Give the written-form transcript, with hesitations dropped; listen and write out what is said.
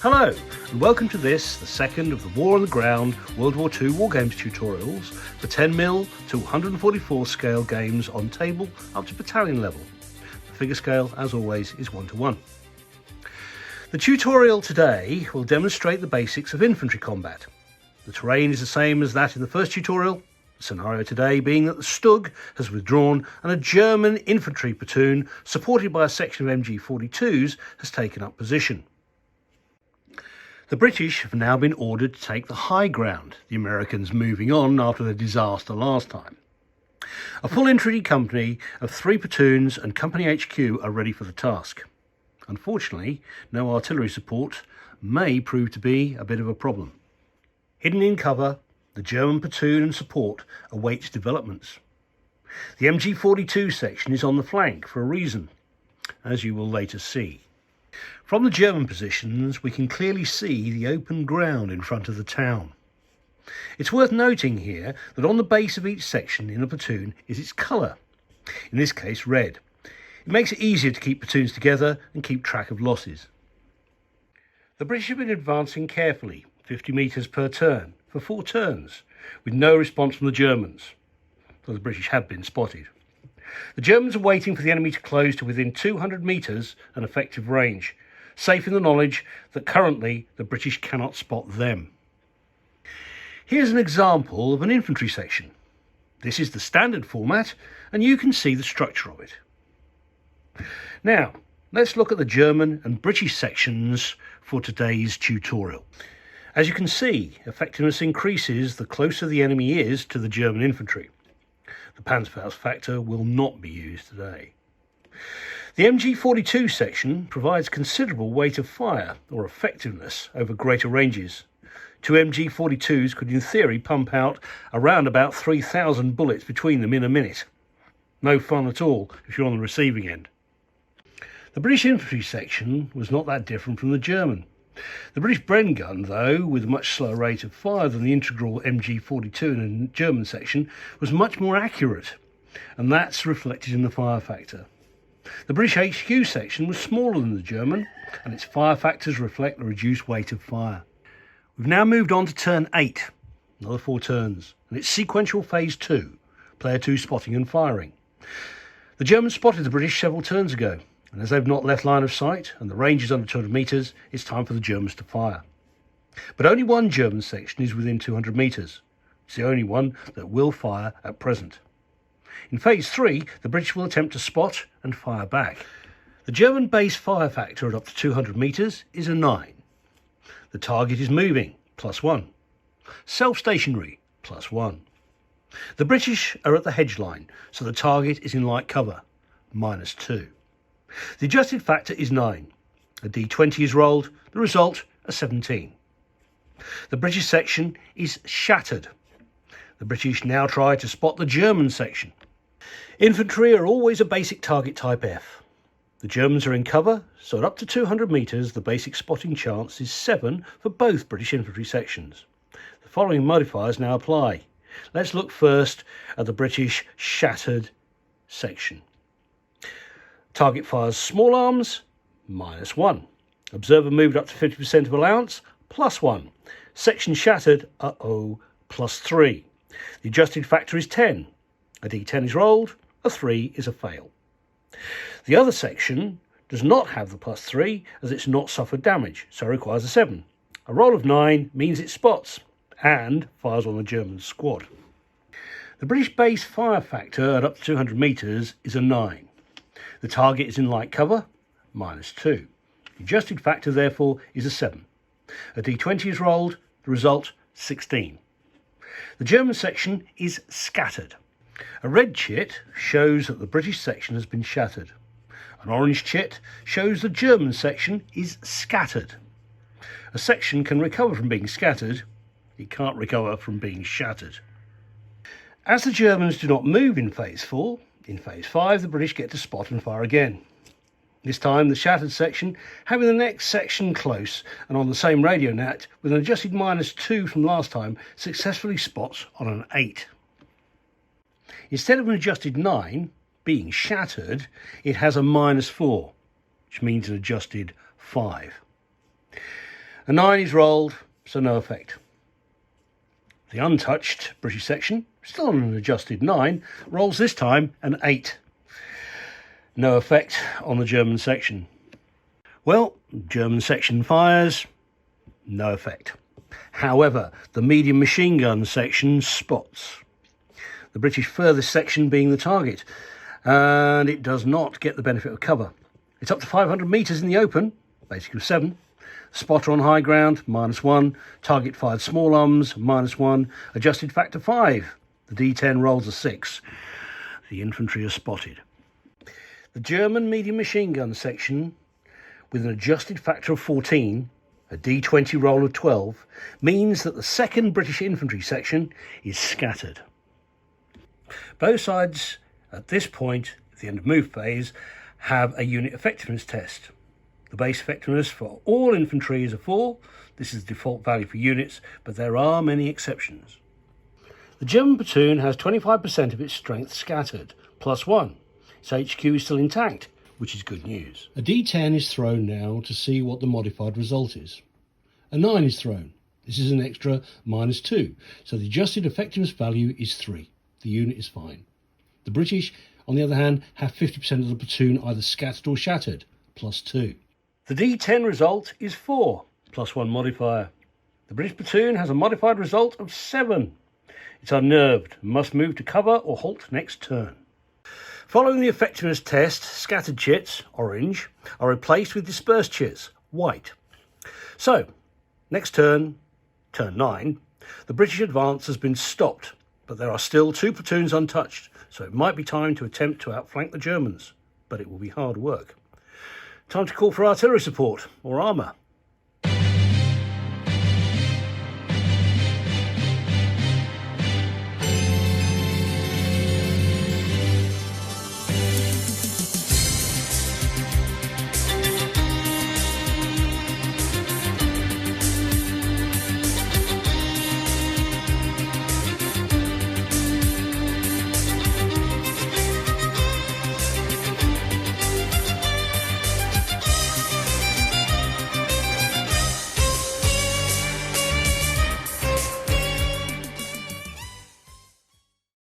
Hello, and welcome to this, the second of the War on the Ground World War II Wargames tutorials for 10mm to 144 scale games on table up to battalion level. The figure scale, as always, is 1:1. The tutorial today will demonstrate the basics of infantry combat. The terrain is the same as that in the first tutorial, the scenario today being that the Stug has withdrawn and a German infantry platoon, supported by a section of MG42s, has taken up position. The British have now been ordered to take the high ground, the Americans moving on after their disaster last time. A full infantry company of 3 platoons and company HQ are ready for the task. Unfortunately, no artillery support may prove to be a bit of a problem. Hidden in cover, the German platoon and support awaits developments. The MG42 section is on the flank for a reason, as you will later see. From the German positions, we can clearly see the open ground in front of the town. It's worth noting here that on the base of each section in a platoon is its colour, in this case red. It makes it easier to keep platoons together and keep track of losses. The British have been advancing carefully, 50 metres per turn, for 4 turns, with no response from the Germans, though the British have been spotted. The Germans are waiting for the enemy to close to within 200 metres and effective range, safe in the knowledge that currently the British cannot spot them. Here's an example of an infantry section. This is the standard format, and you can see the structure of it. Now, let's look at the German and British sections for today's tutorial. As you can see, effectiveness increases the closer the enemy is to the German infantry. The Panzerfaust factor will not be used today. The MG42 section provides considerable weight of fire, or effectiveness, over greater ranges. 2 MG42s could in theory pump out around about 3,000 bullets between them in a minute. No fun at all if you're on the receiving end. The British infantry section was not that different from the German. The British Bren gun, though, with a much slower rate of fire than the integral MG42 in the German section, was much more accurate, and that's reflected in the fire factor. The British HQ section was smaller than the German, and its fire factors reflect the reduced weight of fire. We've now moved on to turn 8, another 4 turns, and it's sequential phase 2, player 2 spotting and firing. The Germans spotted the British several turns ago, and as they've not left line of sight and the range is under 200 metres, it's time for the Germans to fire. But only one German section is within 200 metres. It's the only one that will fire at present. In phase 3, the British will attempt to spot and fire back. The German base fire factor at up to 200 metres is a 9. The target is moving, +1. Self-stationary, +1. The British are at the hedge line, so the target is in light cover, -2. The adjusted factor is 9. A D20 is rolled, the result a 17. The British section is shattered. The British now try to spot the German section. Infantry are always a basic target type F. The Germans are in cover, so at up to 200 metres the basic spotting chance is 7 for both British infantry sections. The following modifiers now apply. Let's look first at the British shattered section. Target fires small arms, -1. Observer moved up to 50% of allowance, +1. Section shattered, +3. The adjusted factor is 10. A D10 is rolled, a 3 is a fail. The other section does not have the +3 as it's not suffered damage, so requires a 7. A roll of 9 means it spots and fires on the German squad. The British base fire factor at up to 200 metres is a 9. The target is in light cover, -2. The adjusted factor, therefore, is a 7. A D20 is rolled, the result 16. The German section is scattered. A red chit shows that the British section has been shattered. An orange chit shows the German section is scattered. A section can recover from being scattered, it can't recover from being shattered. As the Germans do not move in phase 4, in phase 5 the British get to spot and fire again. This time the shattered section, having the next section close and on the same radio net with an adjusted -2 from last time, successfully spots on an 8. Instead of an adjusted 9 being shattered, it has a -4, which means an adjusted 5. A 9 is rolled, so no effect. The untouched British section, still on an adjusted 9, rolls this time an 8. No effect on the German section. Well, German section fires, no effect. However, the medium machine gun section spots. The British furthest section being the target, and it does not get the benefit of cover. It's up to 500 metres in the open, basically 7. Spotter on high ground, -1. Target fired small arms, -1. Adjusted factor 5. The D10 rolls a 6. The infantry are spotted. The German medium machine gun section, with an adjusted factor of 14, a D20 roll of 12, means that the second British infantry section is scattered. Both sides, at this point, at the end of move phase, have a unit effectiveness test. The base effectiveness for all infantry is a 4. This is the default value for units, but there are many exceptions. The German platoon has 25% of its strength scattered, +1. Its HQ is still intact, which is good news. A D10 is thrown now to see what the modified result is. A 9 is thrown. This is an extra -2, so the adjusted effectiveness value is 3. The unit is fine. The British, on the other hand, have 50% of the platoon either scattered or shattered, +2. The D10 result is 4, +1 modifier. The British platoon has a modified result of 7. It's unnerved and must move to cover or halt next turn. Following the effectiveness test, scattered chits, orange, are replaced with dispersed chits, white. So, next turn, turn 9, the British advance has been stopped, but there are still 2 platoons untouched, so it might be time to attempt to outflank the Germans, but it will be hard work. Time to call for artillery support, or armour.